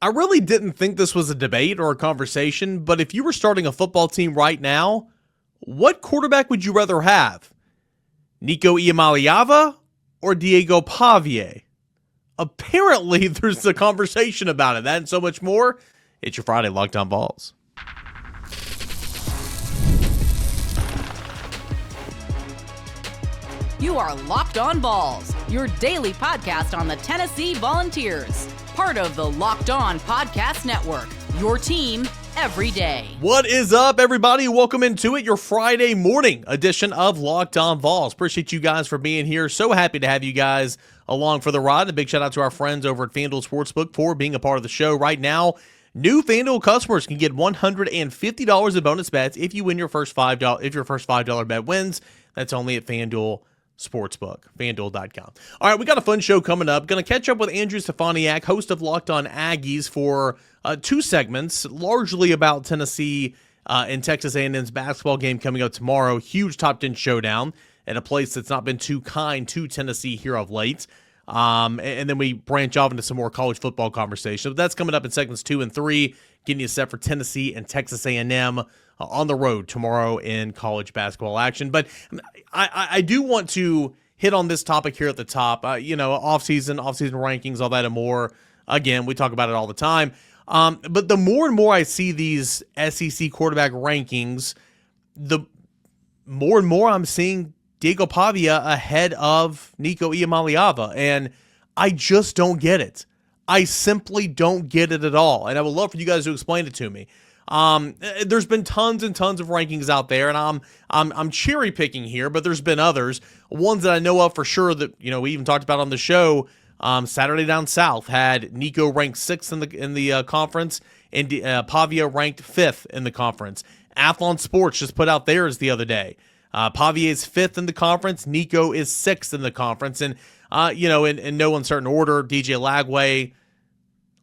I really didn't think this was a debate or a conversation, but if you were starting a football team right now, what quarterback would you rather have? Nico Iamaleava or Diego Pavia? Apparently, there's a conversation about it. That and so much more. It's your Friday Locked On Vols. You are Locked On Vols, your daily podcast on the Tennessee Volunteers. Part of the Locked On Podcast Network, your team every day. What is up, everybody? Welcome into it, your Friday morning edition of Locked On Vols. Appreciate you guys for being here. So happy to have you guys along for the ride. A big shout out to our friends over at FanDuel Sportsbook for being a part of the show right now. New FanDuel customers can get $150 in bonus bets if you win your first $5. If your first $5 bet wins, that's only at FanDuel Sportsbook, FanDuel.com. All right, we got a fun show coming up. Going to catch up with Andrew Stefaniak, host of Locked On Aggies, for two segments, largely about Tennessee and Texas A&M's basketball game coming up tomorrow. Huge top 10 showdown at a place that's not been too kind to Tennessee here of late. And then we branch off into some more college football conversation. But that's coming up in segments 2 and 3, getting you set for Tennessee and Texas A&M on the road tomorrow in college basketball action. But I do want to hit on this topic here at the top. Offseason rankings, all that and more. Again, we talk about it all the time. But the more and more I see these SEC quarterback rankings, the more and more I'm seeing Diego Pavia ahead of Nico Iamaleava, and I just don't get it. I simply don't get it at all, and I would love for you guys to explain it to me. There's been tons and tons of rankings out there, and I'm cherry picking here, but there's been others. Ones that I know of for sure that we even talked about on the show. Saturday Down South had Nico ranked 6th in the conference, and Pavia ranked 5th in the conference. Athlon Sports just put out theirs the other day. Pavia is 5th in the conference. Nico is 6th in the conference, and in no uncertain order, DJ Lagway,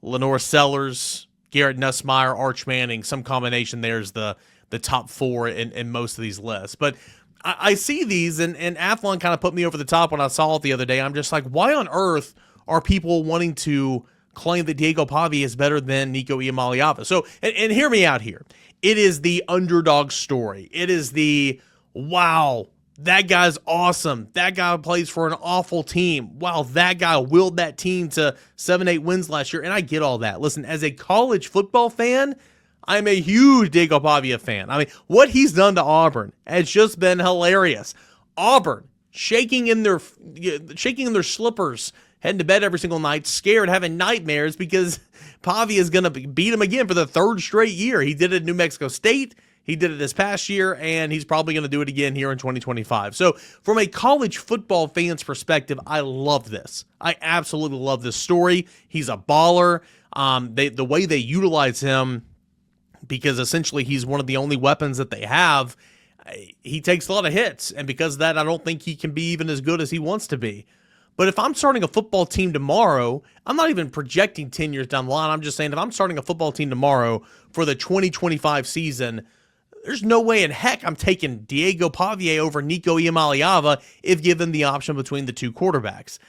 Lenore Sellers, Garrett Nussmeier, Arch Manning, some combination there's the top 4 in most of these lists. But I see these, and Athlon kind of put me over the top when I saw it the other day. I'm just like, why on earth are people wanting to claim that Diego Pavia is better than Nico Iamaleava? So, and hear me out here. It is the underdog story. It is the, wow, that guy's awesome. That guy plays for an awful team. Wow, that guy willed that team to 7-8 wins last year. And I get all that. Listen, as a college football fan, I'm a huge Diego Pavia fan. I mean, what he's done to Auburn has just been hilarious. Auburn shaking in their slippers, heading to bed every single night, scared, having nightmares because Pavia is going to beat him again for the 3rd straight year. He did it at New Mexico State. He did it this past year, and he's probably going to do it again here in 2025. So from a college football fan's perspective, I love this. I absolutely love this story. He's a baller. The way they utilize him, because essentially he's one of the only weapons that they have, he takes a lot of hits, and because of that, I don't think he can be even as good as he wants to be. But if I'm starting a football team tomorrow, I'm not even projecting 10 years down the line. I'm just saying if I'm starting a football team tomorrow for the 2025 season, there's no way in heck I'm taking Diego Pavia over Nico Iamaleava if given the option between the two quarterbacks.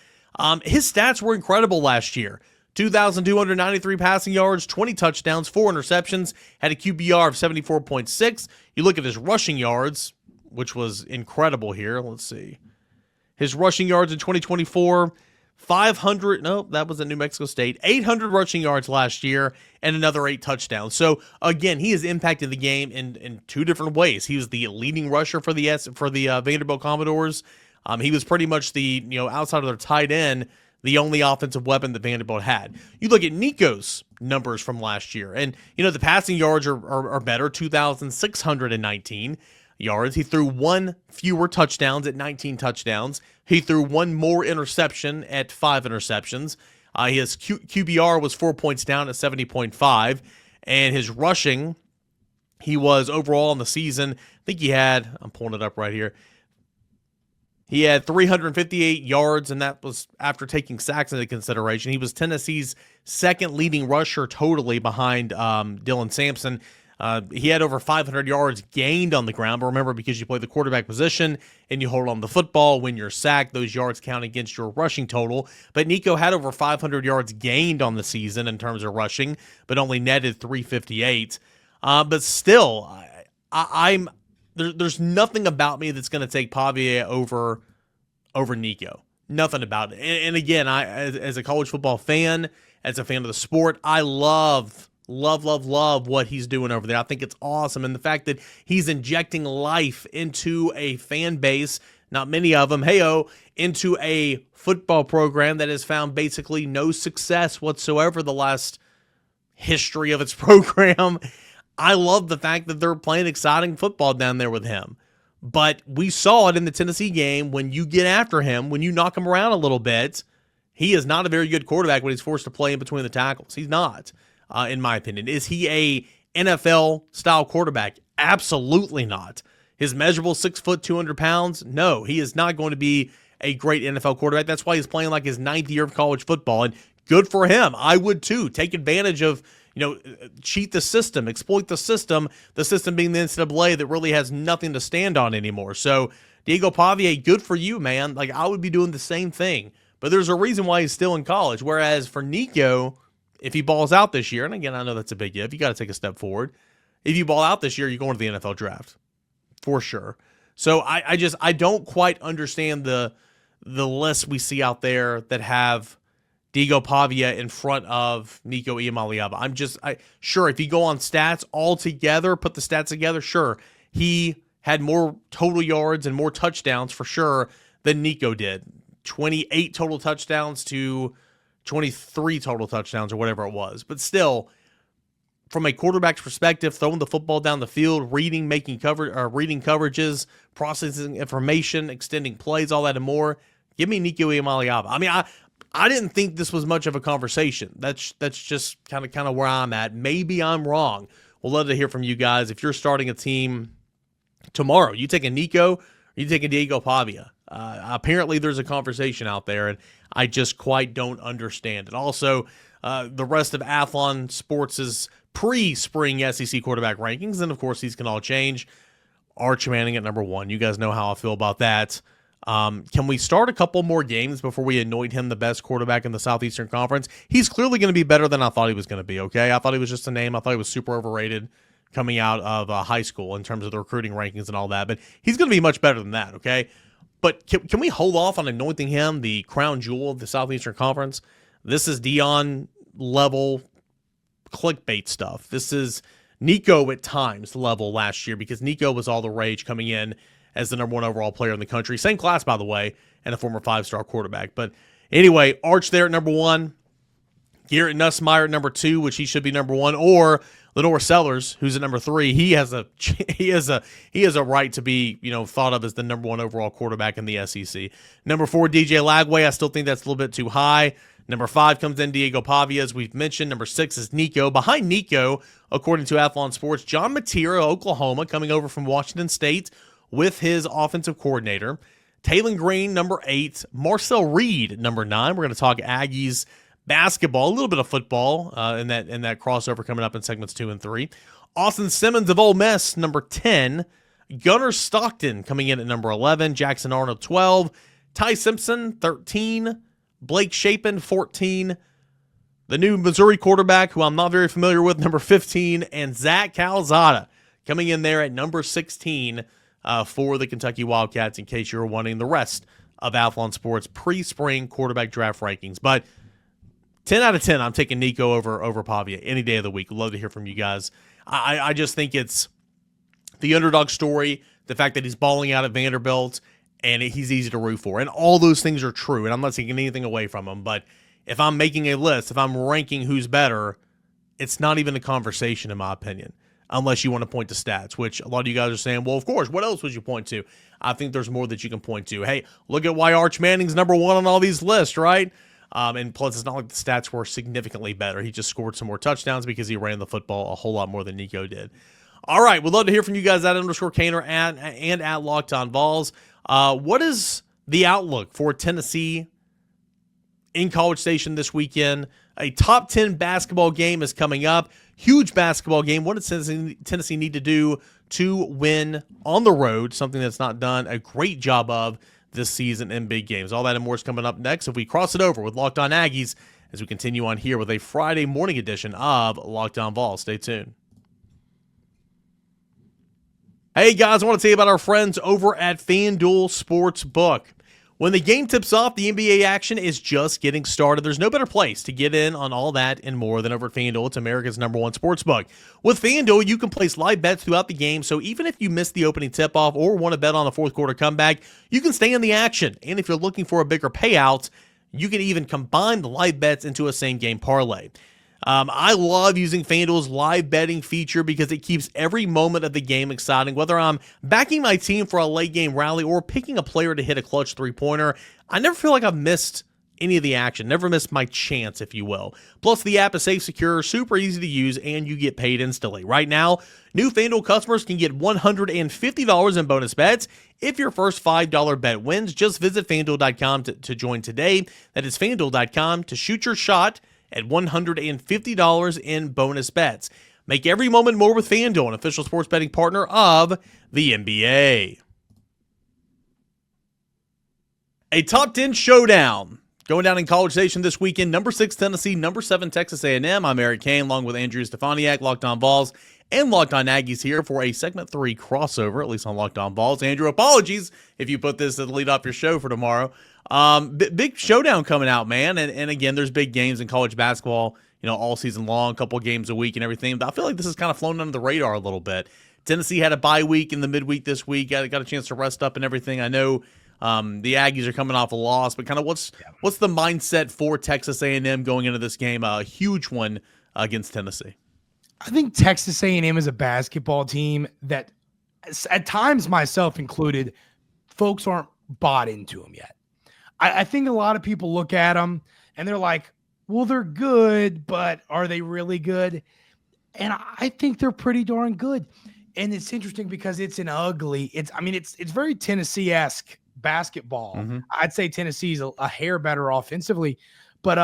His stats were incredible last year. 2,293 passing yards, 20 touchdowns, 4 interceptions, had a QBR of 74.6. You look at his rushing yards, which was incredible here. Let's see. His rushing yards in 2024, 500, no, that was at New Mexico State, 800 rushing yards last year, and another 8 touchdowns. So, again, he has impacted the game in 2 different ways. He was the leading rusher for the Vanderbilt Commodores. He was pretty much the, outside of their tight end, the only offensive weapon that Vanderbilt had. You look at Nico's numbers from last year, and, the passing yards are better, 2,619 yards. He threw 1 fewer touchdowns at 19 touchdowns. He threw 1 more interception at 5 interceptions. His QBR was 4 points down at 70.5, and his rushing, he was overall in the season, I think he had, I'm pulling it up right here, he had 358 yards, and that was after taking sacks into consideration. He was Tennessee's 2nd leading rusher totally behind Dylan Sampson. He had over 500 yards gained on the ground. But remember, because you play the quarterback position and you hold on the football, when you're sacked, those yards count against your rushing total. But Nico had over 500 yards gained on the season in terms of rushing, but only netted 358. But still, there's nothing about me that's going to take Pavia over Nico. Nothing about it. And again, as a college football fan, as a fan of the sport, I love what he's doing over there. I think it's awesome. And the fact that he's injecting life into a fan base, not many of them, into a football program that has found basically no success whatsoever the last history of its program. I love the fact that they're playing exciting football down there with him. But we saw it in the Tennessee game. When you get after him, when you knock him around a little bit, he is not a very good quarterback when he's forced to play in between the tackles. He's not, in my opinion. Is he a NFL-style quarterback? Absolutely not. His measurable 6 foot, 200 pounds? No, he is not going to be a great NFL quarterback. That's why he's playing like his 9th year of college football, and good for him. I would too. Take advantage of, cheat the system, exploit the system being the NCAA that really has nothing to stand on anymore. So, Diego Pavia, good for you, man. Like, I would be doing the same thing. But there's a reason why he's still in college. Whereas for Nico, if he balls out this year, and again, I know that's a big if, you got to take a step forward. If you ball out this year, you're going to the NFL draft. For sure. So, I don't quite understand the lists we see out there that have Diego Pavia in front of Nico Iamaleava. Sure, if you go on stats all together, put the stats together, sure, he had more total yards and more touchdowns for sure than Nico did. 28 total touchdowns to 23 total touchdowns or whatever it was. But still, from a quarterback's perspective, throwing the football down the field, reading coverages, processing information, extending plays, all that and more, give me Nico Iamaleava. I mean, I didn't think this was much of a conversation. That's just kind of where I'm at. Maybe I'm wrong. We'll love to hear from you guys. If you're starting a team tomorrow, you taking Nico or you taking Diego Pavia? Apparently there's a conversation out there, and I just quite don't understand it. Also, the rest of Athlon Sports' pre-spring SEC quarterback rankings, and of course these can all change. Arch Manning at number 1. You guys know how I feel about that. Can we start a couple more games before we anoint him the best quarterback in the Southeastern Conference? He's clearly going to be better than I thought he was going to be, okay? I thought he was just a name. I thought he was super overrated coming out of high school in terms of the recruiting rankings and all that, but he's going to be much better than that, okay? But can we hold off on anointing him the crown jewel of the Southeastern Conference? This is Dion-level clickbait stuff. This is Nico at times level last year, because Nico was all the rage coming in as the number 1 overall player in the country. Same class, by the way, and a former 5-star quarterback. But anyway, Arch there at number 1. Garrett Nussmeier at number 2, which he should be number 1, or Lenore Sellers, who's at number 3. He has a right to be, thought of as the number 1 overall quarterback in the SEC. Number 4, DJ Lagway. I still think that's a little bit too high. Number 5 comes in Diego Pavia, as we've mentioned. Number 6 is Nico. Behind Nico, according to Athlon Sports, John Matera, Oklahoma, coming over from Washington State with his offensive coordinator. Taylon Green, number 8. Marcel Reed, number 9. We're going to talk Aggies basketball, a little bit of football in that crossover coming up in segments 2 and 3. Austin Simmons of Ole Miss, number 10. Gunnar Stockton coming in at number 11. Jackson Arnold, 12. Ty Simpson, 13. Blake Shapen, 14. The new Missouri quarterback, who I'm not very familiar with, number 15. And Zach Calzada coming in there at number 16 for the Kentucky Wildcats, in case you're wanting the rest of Athlon Sports pre-spring quarterback draft rankings. But 10 out of 10, I'm taking Nico over Pavia any day of the week. Love to hear from you guys. I just think it's the underdog story, the fact that he's balling out at Vanderbilt, and he's easy to root for. And all those things are true, and I'm not taking anything away from him. But if I'm making a list, if I'm ranking who's better, it's not even a conversation, in my opinion, unless you want to point to stats, which a lot of you guys are saying, well, of course, what else would you point to? I think there's more that you can point to. Hey, look at why Arch Manning's number 1 on all these lists, right? And plus, it's not like the stats were significantly better. He just scored some more touchdowns because he ran the football a whole lot more than Nico did. All right, we'd love to hear from you guys at _Cain and at Locked On Vols. What is the outlook for Tennessee in College Station this weekend? A top 10 basketball game is coming up. Huge basketball game. What does Tennessee need to do to win on the road? Something that's not done a great job of this season in big games. All that and more is coming up next if we cross it over with Locked On Aggies as we continue on here with a Friday morning edition of Locked On Vols. Stay tuned. Hey guys, I want to tell you about our friends over at FanDuel Sportsbook. When the game tips off, the NBA action is just getting started. There's no better place to get in on all that and more than over at FanDuel. It's America's #1 sportsbook. With FanDuel, you can place live bets throughout the game, so even if you miss the opening tip-off or want to bet on the fourth quarter comeback, you can stay in the action. And if you're looking for a bigger payout, you can even combine the live bets into a same-game parlay. I love using FanDuel's live betting feature because it keeps every moment of the game exciting. Whether I'm backing my team for a late game rally or picking a player to hit a clutch three-pointer, I never feel like I've missed any of the action, never missed my chance, if you will. Plus, the app is safe, secure, super easy to use, and you get paid instantly. Right now, new FanDuel customers can get $150 in bonus bets if your first $5 bet wins. Just visit FanDuel.com to join today. That is FanDuel.com to shoot your shot at $150 in bonus bets. Make every moment more with FanDuel, an official sports betting partner of the NBA. A top 10 showdown going down in College Station this weekend. Number 6 Tennessee, number 7 Texas A&M. I'm Eric Cain, along with Andrew Stefaniak, Locked On Vols, and Locked On Aggies here for a segment 3 crossover, at least on Locked On Vols. Andrew, apologies if you put this to lead off your show for tomorrow. Big showdown coming out, man. And again, there's big games in college basketball, all season long, a couple games a week and everything. But I feel like this has kind of flown under the radar a little bit. Tennessee had a bye week in the midweek this week. Got a chance to rest up and everything. I know the Aggies are coming off a loss, but kind of what's the mindset for Texas A&M going into this game? A huge one against Tennessee. I think Texas A&M is a basketball team that, at times, myself included, folks aren't bought into them yet. I think a lot of people look at them and they're like, well, they're good, but are they really good? And I think they're pretty darn good. And it's interesting because it's very Tennessee-esque basketball. Mm-hmm. I'd say Tennessee's a hair better offensively, but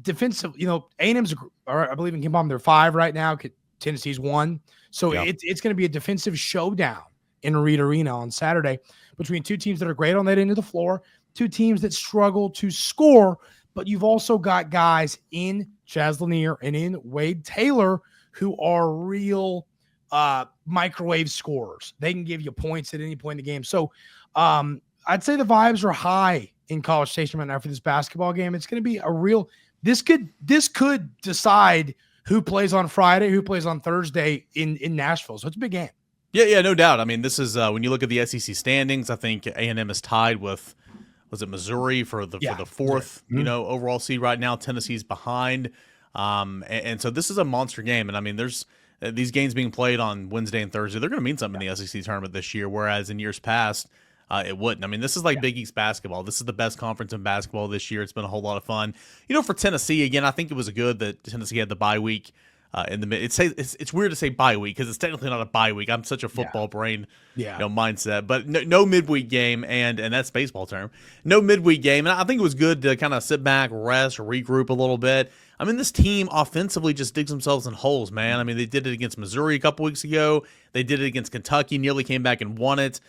defensive, A&M's, I believe in KenPom, they're 5 right now. Tennessee's 1. So it's going to be a defensive showdown in Reed Arena on Saturday between two teams that are great on that end of the floor, two teams that struggle to score, but you've also got guys in Chaz Lanier and in Wade Taylor who are real microwave scorers. They can give you points at any point in the game. So I'd say the vibes are high in College Station right now for this basketball game. It's going to be a real – this could decide who plays on Friday, who plays on Thursday in Nashville. So it's a big game. Yeah, no doubt. I mean, this is when you look at the SEC standings, I think A&M is tied with, was it Missouri for the fourth, overall seed right now. Tennessee's behind. And so this is a monster game. And I mean, there's these games being played on Wednesday and Thursday. They're going to mean something in the SEC tournament this year, whereas in years past, it wouldn't. I mean, this is like Big East basketball. This is the best conference in basketball this year. It's been a whole lot of fun. For Tennessee, again, I think it was good that Tennessee had the bye week in the mid. It's weird to say bye week because it's technically not a bye week. I'm such a football brain mindset. But no midweek game, and that's baseball term. No midweek game. And I think it was good to kind of sit back, rest, regroup a little bit. I mean, this team offensively just digs themselves in holes, man. I mean, they did it against Missouri a couple weeks ago. They did it against Kentucky, nearly came back and won it.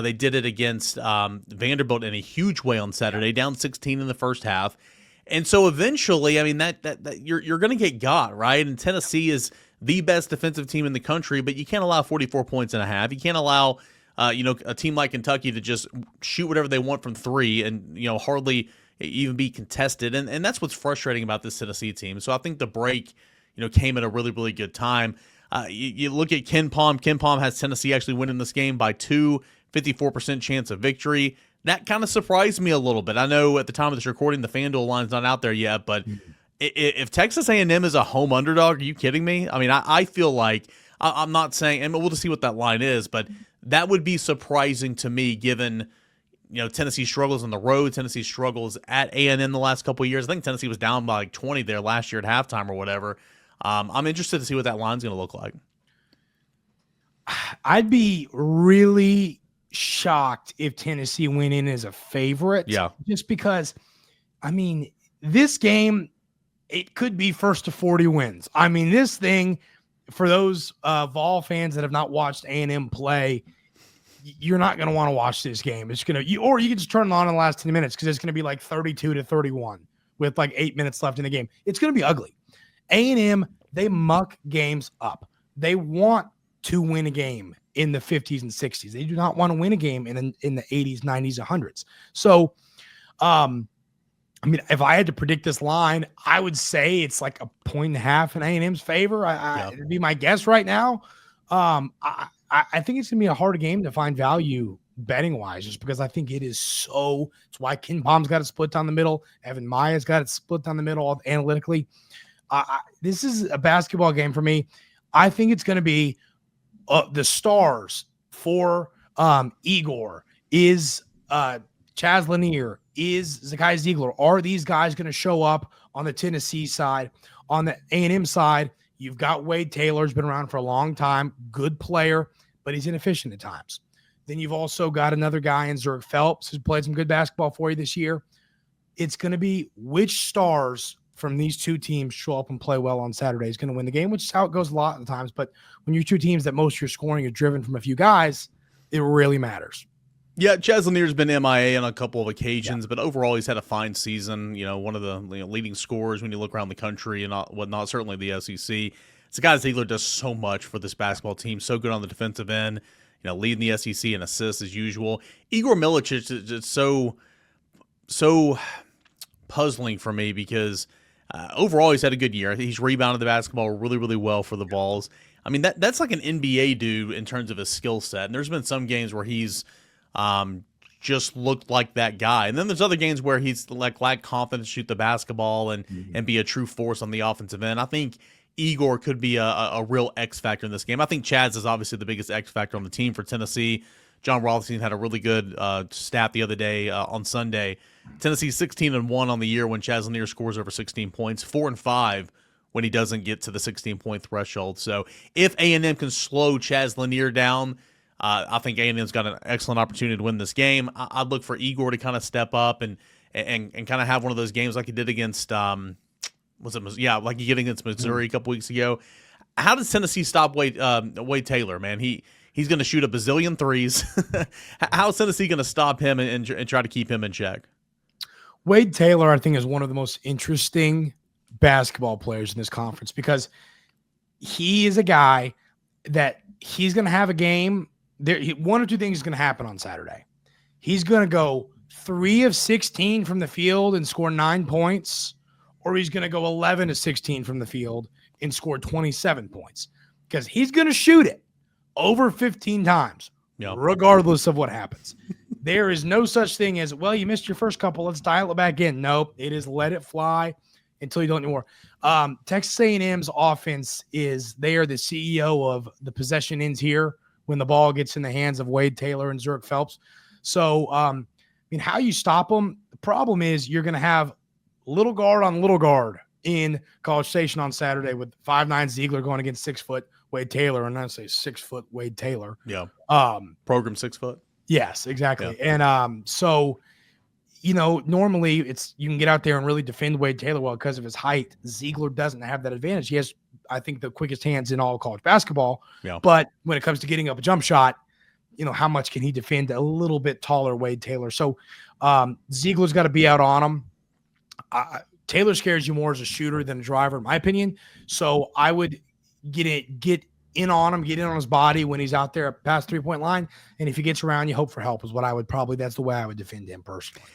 They did it against Vanderbilt in a huge way on Saturday, down 16 in the first half. And so eventually, I mean, that you're going to get got, right? And Tennessee is the best defensive team in the country, but you can't allow 44 points and a half. You can't allow, a team like Kentucky to just shoot whatever they want from three and, hardly even be contested. And that's what's frustrating about this Tennessee team. So I think the break, came at a really, really good time. You look at KenPom. KenPom has Tennessee actually winning this game by 2, 54% chance of victory. That kind of surprised me a little bit. I know at the time of this recording, the FanDuel line's not out there yet, but if Texas A&M is a home underdog, are you kidding me? I mean, I feel like I'm not saying, and we'll just see what that line is, but that would be surprising to me given, Tennessee struggles on the road. Tennessee struggles at A&M the last couple of years. I think Tennessee was down by like 20 there last year at halftime or whatever. I'm interested to see what that line's going to look like. I'd be really shocked if Tennessee went in as a favorite. Yeah. Just because, I mean, this game, it could be first to 40 wins. I mean, this thing, for those Vol fans that have not watched A&M play, you're not going to want to watch this game. It's going to, or you can just turn it on in the last 10 minutes because it's going to be like 32-31 with like 8 minutes left in the game. It's going to be ugly. A&M, they muck games up. They want to win a game in the 50s and 60s. They do not want to win a game in the 80s, 90s, 100s. So, I mean, if I had to predict this line, I would say it's like 1.5 in A&M's favor. It'd be my guess right now. I think it's going to be a hard game to find value betting wise, just because I think it is so. It's why Ken Palm's got it split down the middle. Evan Maya's got it split down the middle analytically. This is a basketball game for me. I think it's going to be the stars for Igor is Chaz Lanier, is Zakai Ziegler. Are these guys going to show up on the Tennessee side? On the A&M side, you've got Wade Taylor, who's been around for a long time, good player, but he's inefficient at times. Then you've also got another guy in Zerk Phelps who's played some good basketball for you this year. It's going to be which stars from these two teams show up and play well on Saturday is going to win the game, which is how it goes a lot of the times. But when you're two teams that most of your scoring is driven from a few guys, it really matters. Yeah, Chaz Lanier's been MIA on a couple of occasions, but overall he's had a fine season. You know, one of the leading scorers when you look around the country and whatnot, certainly the SEC. Zakai Ziegler does so much for this basketball team, so good on the defensive end, you know, leading the SEC in assists as usual. Igor Milicic is just so puzzling for me because overall he's had a good year. He's rebounded the basketball really, really well for the Vols. I mean, that's like an NBA dude in terms of his skill set. And there's been some games where he's just looked like that guy. And then there's other games where he's like lacked confidence to shoot the basketball and be a true force on the offensive end. I think Igor could be a real X factor in this game. I think Chaz is obviously the biggest X factor on the team for Tennessee. John Rothstein had a really good stat the other day on Sunday. Tennessee 16-1 on the year when Chaz Lanier scores over 16 points, 4-5 when he doesn't get to the 16-point threshold. So if A&M can slow Chaz Lanier down, I think A&M's got an excellent opportunity to win this game. I'd look for Igor to kind of step up and kind of have one of those games like he did against like he did against Missouri a couple weeks ago. How does Tennessee stop Wade Taylor, man? He's going to shoot a bazillion threes. How is Tennessee going to stop him and try to keep him in check? Wade Taylor, I think, is one of the most interesting basketball players in this conference because he is a guy that he's going to have a game. One or two things is going to happen on Saturday. He's going to go 3 of 16 from the field and score 9 points, or he's going to go 11 of 16 from the field and score 27 points because he's going to shoot it over 15 times, regardless of what happens. There is no such thing as, well, you missed your first couple, let's dial it back in. Nope, it is let it fly until you don't anymore. Texas A&M's offense they are the CEO of the possession ends here when the ball gets in the hands of Wade Taylor and Zerk Phelps. So, I mean, how you stop them, the problem is you're going to have little guard on little guard in College Station on Saturday with 5'9" Ziegler going against 6 foot Wade Taylor, and I say 6 foot Wade Taylor. Yeah. Program 6 foot. Yes, exactly. Yeah. And so, you know, normally you can get out there and really defend Wade Taylor well because of his height. Ziegler doesn't have that advantage. He has, I think, the quickest hands in all of college basketball. Yeah. But when it comes to getting up a jump shot, you know, how much can he defend a little bit taller Wade Taylor? So Ziegler's got to be out on him. Taylor scares you more as a shooter than a driver, in my opinion. So I would get in on him, get in on his body when he's out there past 3-point line. And if he gets around, you hope for help is what that's the way I would defend him personally.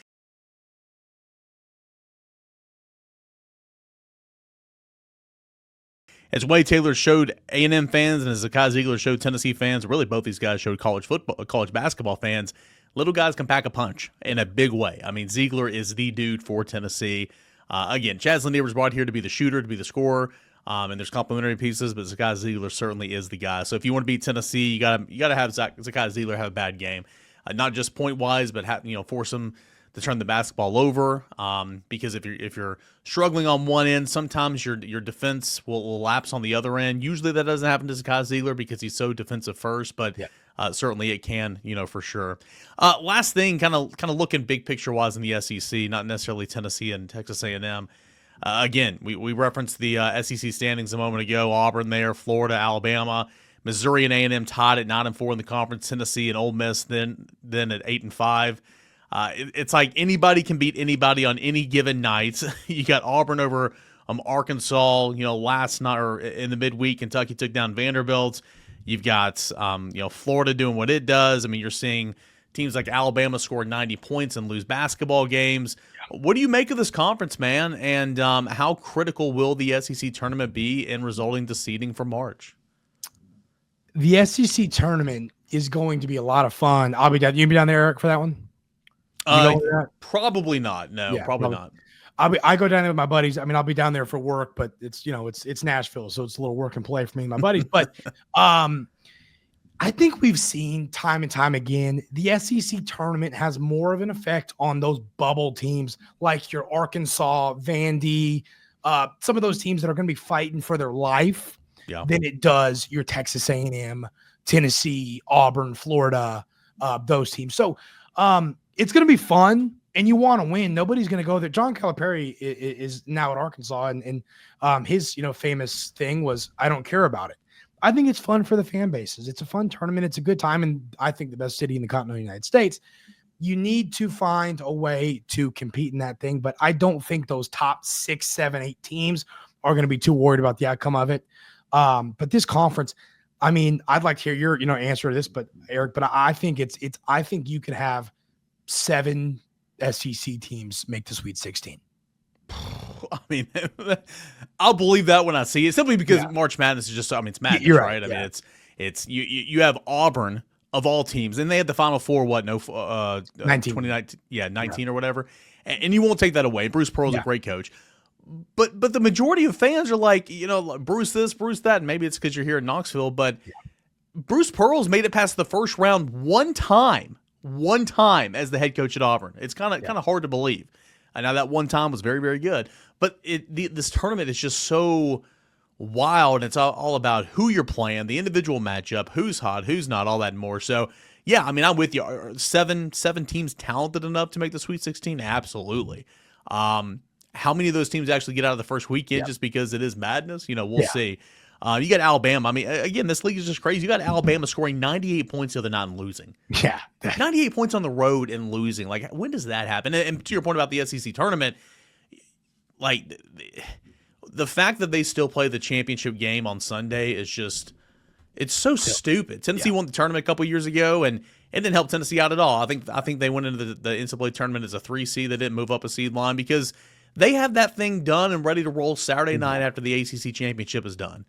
As Wade Taylor showed A&M fans and as Zakai Ziegler showed Tennessee fans, really both these guys showed college basketball fans, little guys can pack a punch in a big way. I mean, Ziegler is the dude for Tennessee. Again, Chaz Lanier was brought here to be the shooter, to be the scorer, and there's complementary pieces, but Zakai Ziegler certainly is the guy. So if you want to beat Tennessee, you gotta have Zakai Ziegler have a bad game, not just point wise, but force him to turn the basketball over. Because if you're struggling on one end, sometimes your defense will lapse on the other end. Usually that doesn't happen to Zakai Ziegler because he's so defensive first, but certainly it can, for sure. Last thing, kind of looking big picture wise in the SEC, not necessarily Tennessee and Texas A&M. Again, we referenced the SEC standings a moment ago. Auburn there, Florida, Alabama, Missouri and A&M tied at 9-4 in the conference. Tennessee and Ole Miss then at 8-5. It's like anybody can beat anybody on any given night. You got Auburn over Arkansas. Last night or in the midweek, Kentucky took down Vanderbilt. You've got Florida doing what it does. I mean, you're seeing teams like Alabama score 90 points and lose basketball games. What do you make of this conference, man? And how critical will the SEC tournament be in resulting to seeding for March? The SEC tournament is going to be a lot of fun. I'll be down. You be down there, Eric, for that one? Probably not. No, yeah, probably not. I go down there with my buddies. I mean, I'll be down there for work, but it's Nashville, so it's a little work and play for me and my buddies. But I think we've seen time and time again, the SEC tournament has more of an effect on those bubble teams like your Arkansas, Vandy, some of those teams that are going to be fighting for their life than it does your Texas A&M, Tennessee, Auburn, Florida, those teams. So it's going to be fun, and you want to win. Nobody's going to go there. John Calipari is now at Arkansas, and his famous thing was, I don't care about it. I think it's fun for the fan bases. It's a fun tournament. It's a good time, and I think the best city in the continental United States. You need to find a way to compete in that thing, but I don't think those top 6, 7, 8 teams are going to be too worried about the outcome of it. But this conference, I mean, I'd like to hear your answer to this, but Eric, but I think I think you could have 7 SEC teams make the Sweet 16. I mean, I'll believe that when I see it, simply because March Madness is just, it's madness, You're right? I mean, it's you have Auburn of all teams, and they had the Final Four, 19. 19 or whatever, and you won't take that away. Bruce Pearl's a great coach. But the majority of fans are like, Bruce this, Bruce that, and maybe it's because you're here in Knoxville, but Bruce Pearl's made it past the first round one time as the head coach at Auburn. It's kind of hard to believe. I know that one time was very, very good, but this tournament is just so wild. It's all about who you're playing, the individual matchup, who's hot, who's not, all that and more. So, yeah, I mean, I'm with you. Are seven teams talented enough to make the Sweet 16? Absolutely. How many of those teams actually get out of the first weekend just because it is madness? We'll see. You got Alabama. I mean, again, this league is just crazy. You got Alabama scoring 98 points the other night and losing. Yeah. 98 points on the road and losing. Like, when does that happen? And to your point about the SEC tournament, like, the fact that they still play the championship game on Sunday is just, it's so stupid. Tennessee won the tournament a couple years ago, and it didn't help Tennessee out at all. I think they went into the NCAA tournament as a 3 seed. They didn't move up a seed line because they have that thing done and ready to roll Saturday night after the ACC championship is done.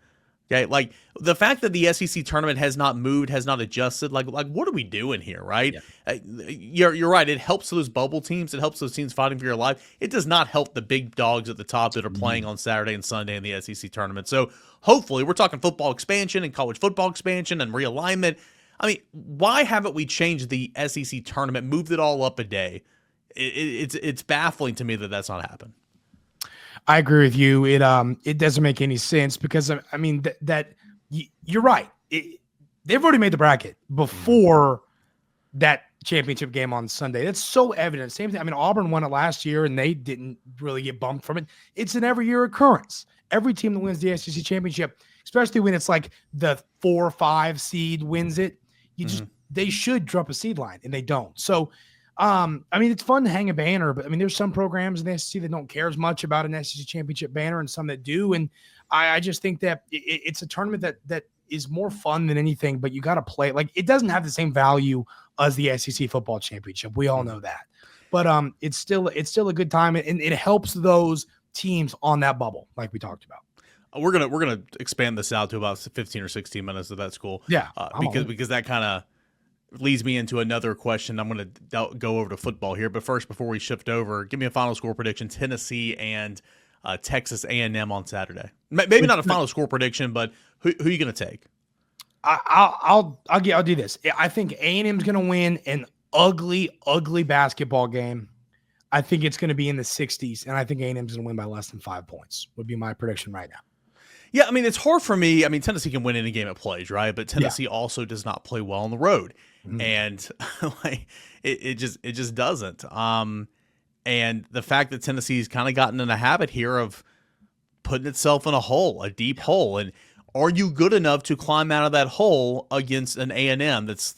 Okay, like the fact that the SEC tournament has not moved, has not adjusted, like what are we doing here, right? Yeah. You're right. It helps those bubble teams. It helps those teams fighting for your life. It does not help the big dogs at the top that are playing on Saturday and Sunday in the SEC tournament. So hopefully, we're talking football expansion and college football expansion and realignment. I mean, why haven't we changed the SEC tournament, moved it all up a day? It's baffling to me that that's not happened. I agree with you. It doesn't make any sense because I mean you're right. They've already made the bracket before that championship game on Sunday. That's so evident. Same thing. I mean, Auburn won it last year and they didn't really get bumped from it. It's an every year occurrence. Every team that wins the SEC championship, especially when it's like the 4 or 5 seed wins it, they should drop a seed line and they don't. So. I mean, it's fun to hang a banner, but I mean, there's some programs in the SEC that don't care as much about an SEC championship banner and some that do. And I just think that it's a tournament that is more fun than anything, but you got to play. Like, it doesn't have the same value as the SEC football championship. We all know that, but it's still a good time, and it helps those teams on that bubble, like we talked about. We're gonna expand this out to about 15 or 16 minutes, if that's cool. Yeah, because that kind of leads me into another question. I'm going to go over to football here, but first, before we shift over, give me a final score prediction: Tennessee and Texas A&M on Saturday. Maybe not a final score prediction, but who are you going to take? I'll do this. I think A&M is going to win an ugly basketball game. I think it's going to be in the 60s, and I think A&M is going to win by less than 5 points. Would be my prediction right now. Yeah, I mean, it's hard for me. I mean, Tennessee can win any game it plays, right? But Tennessee also does not play well on the road. And like it just doesn't. And the fact that Tennessee's kind of gotten in a habit here of putting itself in a hole, a deep hole. And are you good enough to climb out of that hole against an A&M that's,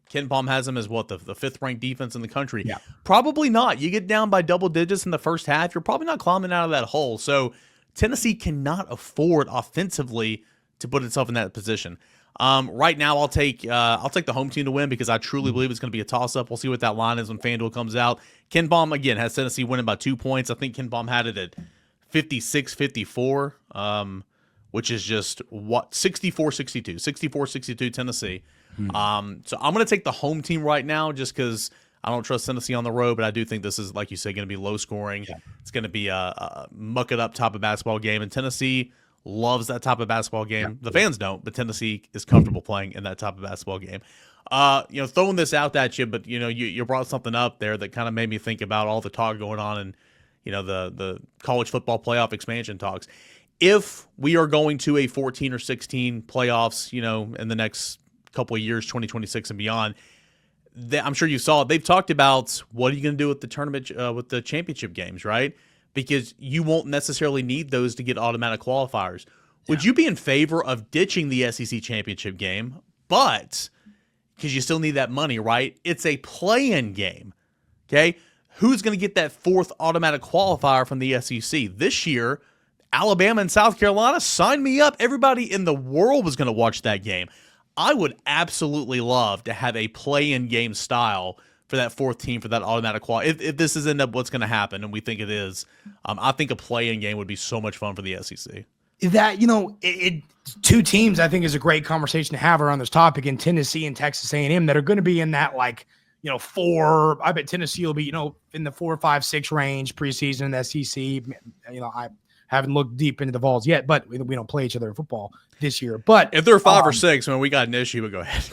Ken Palm has them as the fifth-ranked defense in the country? Yeah. Probably not. You get down by double digits in the first half, you're probably not climbing out of that hole. So Tennessee cannot afford offensively to put itself in that position. Right now, I'll take the home team to win because I truly believe it's going to be a toss-up. We'll see what that line is when FanDuel comes out. Ken Palm, again, has Tennessee winning by 2 points. I think Ken Palm had it at 56-54, which is just 64-62. 64-62 Tennessee. So I'm going to take the home team right now just because I don't trust Tennessee on the road, but I do think this is, like you said, going to be low scoring. Yeah. It's going to be a muck it up type of basketball game, and Tennessee loves that type of basketball game. Yeah. The fans don't, but Tennessee is comfortable playing in that type of basketball game. Throwing this out at you, but you brought something up there that kind of made me think about all the talk going on and the college football playoff expansion talks. If we are going to a 14 or 16 playoffs, in the next couple of years, 2026 and beyond, I'm sure you saw it. They've talked about what are you going to do with the tournament, with the championship games, right? Because you won't necessarily need those to get automatic qualifiers. Would you be in favor of ditching the SEC championship game, but because you still need that money, right? It's a play-in game, okay? Who's going to get that fourth automatic qualifier from the SEC? This year, Alabama and South Carolina, sign me up. Everybody in the world was going to watch that game. I would absolutely love to have a play-in game style for that fourth team for that automatic qual. If this is end up what's going to happen, and we think it is, I think a play-in game would be so much fun for the SEC. That, two teams I think is a great conversation to have around this topic in Tennessee and Texas A&M that are going to be in that four. I bet Tennessee will be in the 4, 5, 6 range preseason in the SEC. I haven't looked deep into the Vols yet, but we don't play each other in football this year. But if they're 5 or 6, we got an issue, but go ahead.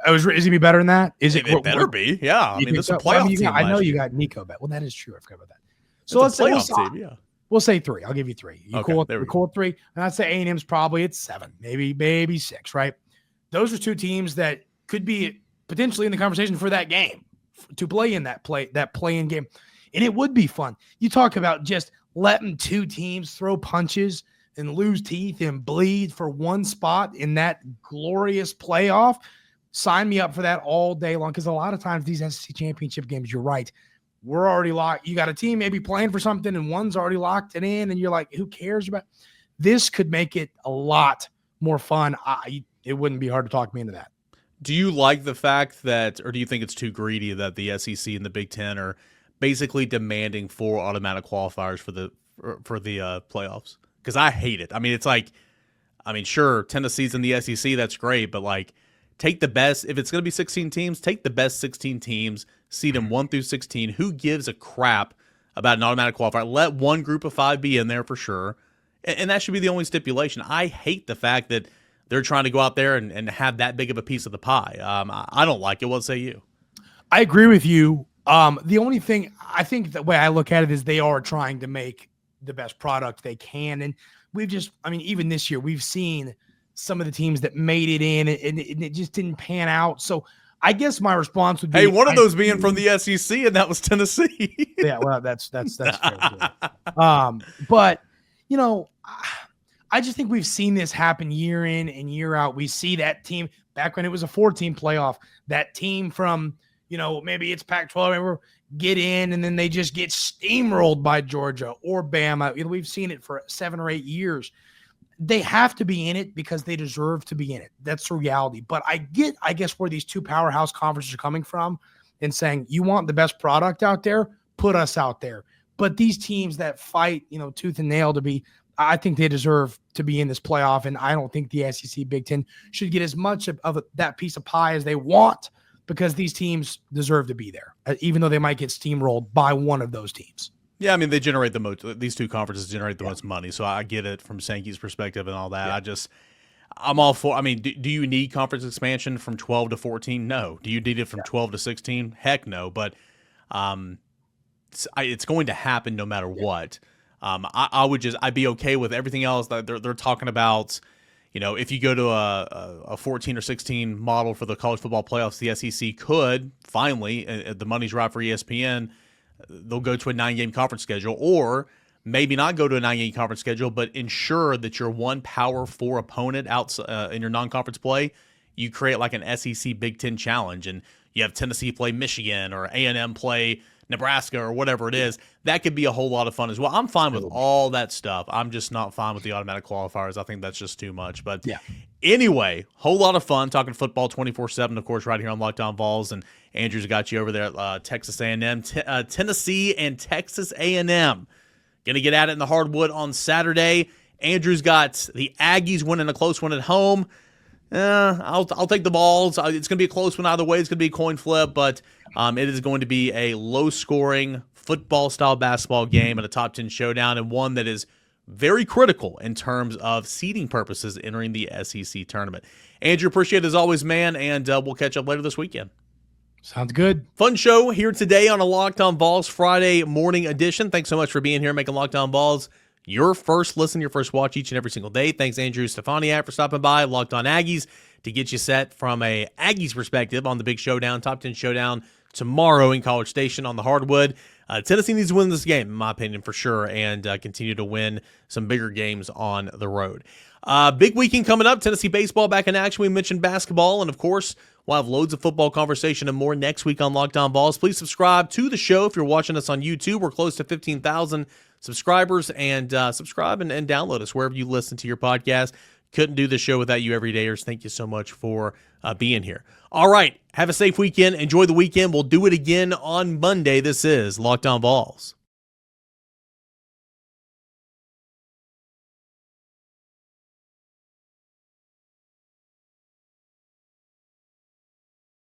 Is he be better than that? It better be. Yeah. I mean, this is a playoff team. I know you got Nico bet. Well, that is true. I forgot about that. So let's say we'll say 3. I'll give you 3. You cool with 3? And I'd say A&M's probably at 7, maybe 6, right? Those are two teams that could be potentially in the conversation for that game, to play in that play-in game. And it would be fun. You talk about just letting two teams throw punches and lose teeth and bleed for one spot in that glorious playoff. Sign me up for that all day long, because a lot of times these SEC championship games, you're right, we're already locked. You got a team maybe playing for something and one's already locked it in, and you're like, who cares about this? Could make it a lot more fun. It wouldn't be hard to talk me into that. Do you like the fact that, or do you think it's too greedy that the SEC and the Big Ten are basically demanding 4 automatic qualifiers for the playoffs? Because I hate it. I mean, it's like, sure, Tennessee's in the SEC, that's great, but take the best. If it's going to be 16 teams, take the best 16 teams, seed them 1 through 16. Who gives a crap about an automatic qualifier? Let one group of 5 be in there for sure, and that should be the only stipulation. I hate the fact that they're trying to go out there and have that big of a piece of the pie. I don't like it. What say you? I agree with you. The only thing, I think the way I look at it is they are trying to make the best product they can. And we've just, even this year, we've seen some of the teams that made it in and it just didn't pan out. So I guess my response would be, hey, one of those being from the SEC, and that was Tennessee. Yeah, well, that's fair. But, I just think we've seen this happen year in and year out. We see that team back when it was a 4-team playoff, that team from, maybe it's Pac-12, get in, and then they just get steamrolled by Georgia or Bama. We've seen it for 7 or 8 years. They have to be in it because they deserve to be in it. That's the reality. But I guess, where these two powerhouse conferences are coming from and saying, you want the best product out there, put us out there. But these teams that fight, tooth and nail I think they deserve to be in this playoff, and I don't think the SEC Big Ten should get as much of that piece of pie as they want, because these teams deserve to be there, even though they might get steamrolled by one of those teams. Yeah, they generate the most. These two conferences generate the most money, so I get it from Sankey's perspective and all that. Yeah. I'm all for. Do you need conference expansion from 12 to 14? No. Do you need it from 12 to 16? Heck no. But it's going to happen no matter what. I'd be okay with everything else that they're talking about. If you go to a 14 or 16 model for the college football playoffs, the SEC could finally, the money's right for ESPN, they'll go to a 9-game conference schedule, or maybe not go to a 9-game conference schedule, but ensure that your one Power 4 opponent out in your non-conference play, you create like an SEC Big Ten challenge, and you have Tennessee play Michigan or A&M play Nebraska or whatever it is. That could be a whole lot of fun as well. I'm fine with all that stuff. I'm just not fine with the automatic qualifiers. I think that's just too much. But anyway, whole lot of fun talking football 24/7, of course, right here on Locked On Vols. And Andrew's got you over there at Texas A&M, Tennessee and Texas A&M. Going to get at it in the hardwood on Saturday. Andrew's got the Aggies winning a close one at home. I'll take the Vols. It's going to be a close one either way. It's going to be a coin flip, but it is going to be a low-scoring football-style basketball game at a top 10 showdown, and one that is very critical in terms of seeding purposes entering the SEC tournament. Andrew, appreciate it as always, man, and we'll catch up later this weekend. Sounds good. Fun show here today on a Locked On Vols Friday morning edition. Thanks so much for being here, making Locked On Vols your first listen, your first watch each and every single day. Thanks, Andrew Stefaniak, for stopping by. Locked On Aggies to get you set from a Aggies perspective on the big showdown, top 10 showdown tomorrow in College Station on the hardwood. Tennessee needs to win this game, in my opinion, for sure, and continue to win some bigger games on the road. Big weekend coming up. Tennessee baseball back in action. We mentioned basketball, and of course, we'll have loads of football conversation and more next week on Locked On Vols. Please subscribe to the show if you're watching us on YouTube. We're close to 15,000 subscribers, and subscribe and download us wherever you listen to your podcast. Couldn't do this show without you everydayers. Thank you so much for being here. All right, have a safe weekend. Enjoy the weekend. We'll do it again on Monday. This is Locked On Vols.